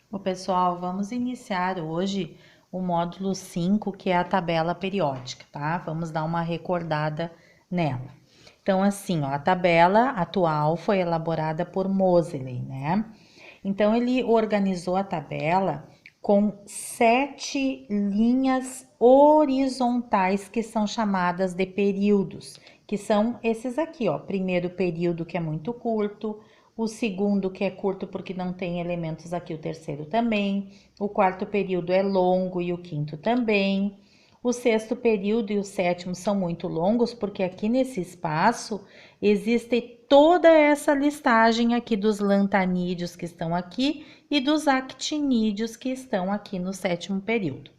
Ô, pessoal, vamos iniciar hoje o módulo 5, que é a tabela periódica, tá? Vamos dar uma recordada nela. Então, assim, ó, a tabela atual foi elaborada por Moseley, né? Então, ele organizou a tabela com 7 linhas horizontais que são chamadas de períodos, que são esses aqui, ó. Primeiro período, que é muito curto, o segundo, que é curto porque não tem elementos aqui, o terceiro também, o quarto período é longo e o quinto também. O sexto período e o sétimo são muito longos, porque aqui nesse espaço existe toda essa listagem aqui dos lantanídeos que estão aqui e dos actinídeos que estão aqui no sétimo período.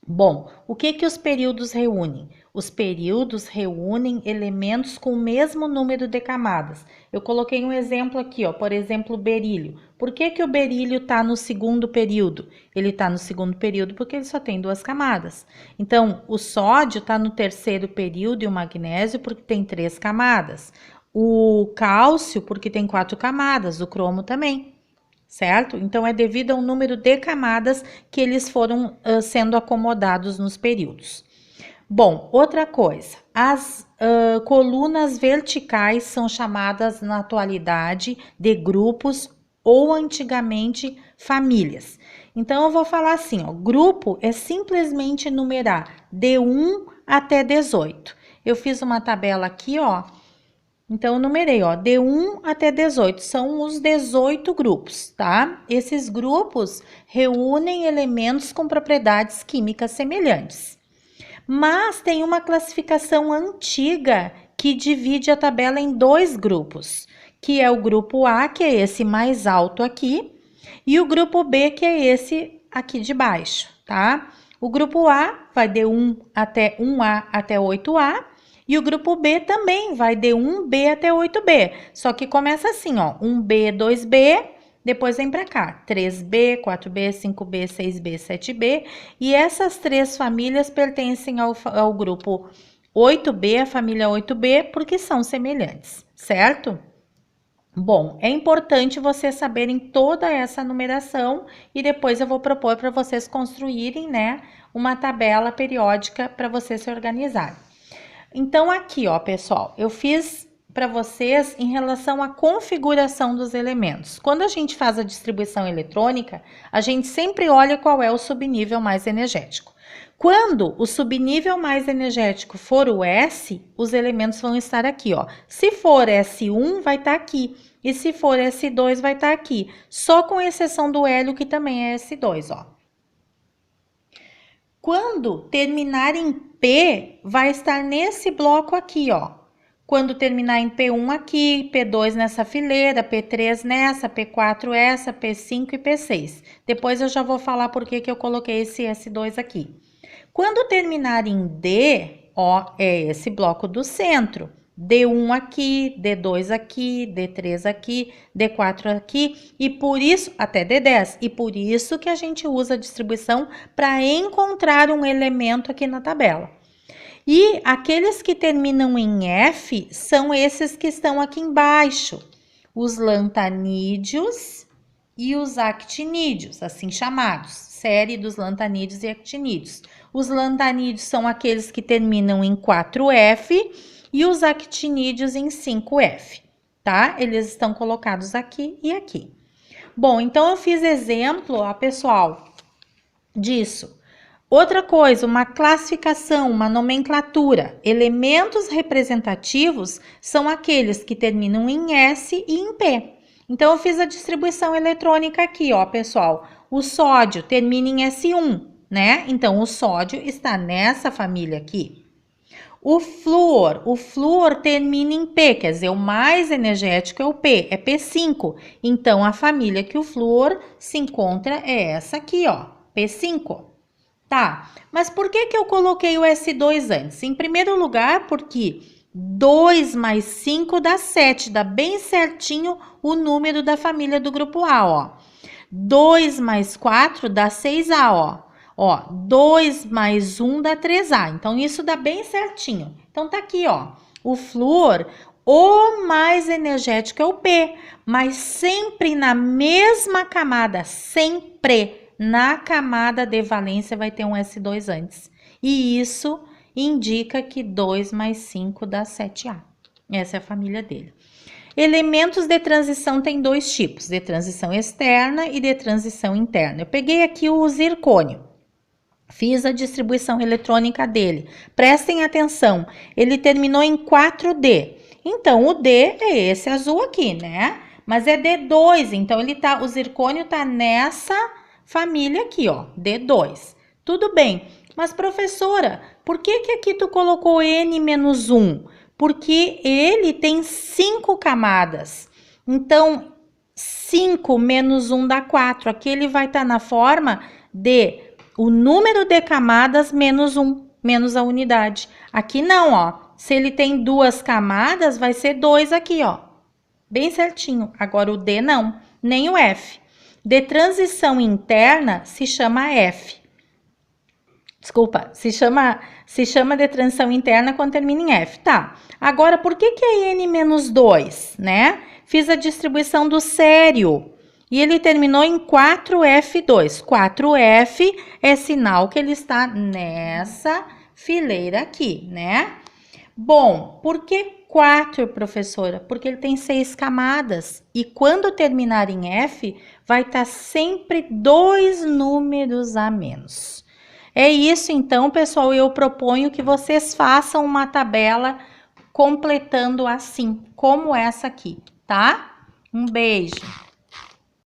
Bom, o que os períodos reúnem? Os períodos reúnem elementos com o mesmo número de camadas. Eu coloquei um exemplo aqui, ó, por exemplo, o berílio. Por que o berílio está no segundo período? Ele está no segundo período porque ele só tem 2 camadas. Então, o sódio está no terceiro período e o magnésio porque tem 3 camadas. O cálcio porque tem 4 camadas, o cromo também. Certo? Então, é devido ao número de camadas que eles foram sendo acomodados nos períodos. Bom, outra coisa, as colunas verticais são chamadas na atualidade de grupos ou antigamente famílias. Então, eu vou falar assim, ó, grupo é simplesmente numerar de 1 até 18. Eu fiz uma tabela aqui, ó. Então, eu numerei, ó, de 1 até 18, são os 18 grupos, tá? Esses grupos reúnem elementos com propriedades químicas semelhantes. Mas tem uma classificação antiga que divide a tabela em 2 grupos, que é o grupo A, que é esse mais alto aqui, e o grupo B, que é esse aqui de baixo, tá? O grupo A vai de 1A até 8A, e o grupo B também vai de 1B até 8B. Só que começa assim, ó, 1B, 2B, depois vem para cá, 3B, 4B, 5B, 6B, 7B. E essas 3 famílias pertencem ao grupo 8B, a família 8B, porque são semelhantes, certo? Bom, é importante vocês saberem toda essa numeração e depois eu vou propor para vocês construírem, né, uma tabela periódica para vocês se organizarem. Então, aqui, ó, pessoal, eu fiz para vocês em relação à configuração dos elementos. Quando a gente faz a distribuição eletrônica, a gente sempre olha qual é o subnível mais energético. Quando o subnível mais energético for o S, os elementos vão estar aqui, ó. Se for S1, vai estar aqui. E se for S2, vai estar aqui. Só com exceção do hélio, que também é S2, ó. Quando terminar em P, vai estar nesse bloco aqui, ó. Quando terminar em P1 aqui, P2 nessa fileira, P3 nessa, P4 essa, P5 e P6. Depois eu já vou falar por que eu coloquei esse S2 aqui. Quando terminar em D, ó, é esse bloco do centro. D1 aqui, D2 aqui, D3 aqui, D4 aqui, e por isso, até D10, e por isso que a gente usa a distribuição para encontrar um elemento aqui na tabela. E aqueles que terminam em F são esses que estão aqui embaixo, os lantanídeos e os actinídeos, assim chamados, série dos lantanídeos e actinídeos. Os lantanídeos são aqueles que terminam em 4F e os actinídeos em 5F, tá? Eles estão colocados aqui e aqui. Bom, então eu fiz exemplo, ó, pessoal, disso. Outra coisa, uma classificação, uma nomenclatura. Elementos representativos são aqueles que terminam em S e em P. Então, eu fiz a distribuição eletrônica aqui, ó, pessoal. O sódio termina em S1, né? Então, o sódio está nessa família aqui. O flúor termina em P, quer dizer, o mais energético é o P, é P5. Então, a família que o flúor se encontra é essa aqui, ó, P5. Tá, mas por que eu coloquei o S2 antes? Em primeiro lugar, porque 2 mais 5 dá 7, dá bem certinho o número da família do grupo A, ó. 2 mais 4 dá 6A, ó. Ó, 2 mais 1 dá 3A. Então, isso dá bem certinho. Então, tá aqui, ó. O flúor, O mais energético é o P, mas sempre na mesma camada, sempre na camada de valência vai ter um S2 antes. E isso indica que 2 mais 5 dá 7A. Essa é a família dele. Elementos de transição tem dois tipos, de transição externa e de transição interna. Eu peguei aqui o zircônio. Fiz a distribuição eletrônica dele. Prestem atenção, ele terminou em 4D. Então, o D é esse azul aqui, né? Mas é D2, então o zircônio tá nessa família aqui, ó, D2. Tudo bem, mas professora, por que aqui tu colocou N-1? Porque ele tem 5 camadas. Então, 5 menos 1 dá 4. Aqui ele vai estar na forma de o número de camadas menos 1, menos a unidade. Aqui não, ó. Se ele tem 2 camadas, vai ser 2 aqui, ó. Bem certinho. Agora o D não, nem o F. De transição interna se chama F. Desculpa, se chama de transição interna quando termina em F. Tá. Agora, por que é N-2, né? Fiz a distribuição do sério. E ele terminou em 4F2. 4F é sinal que ele está nessa fileira aqui, né? Bom, por que 4, professora? Porque ele tem 6 camadas. E quando terminar em F, vai estar sempre 2 números a menos. É isso, então, pessoal. Eu proponho que vocês façam uma tabela completando assim, como essa aqui, tá? Um beijo.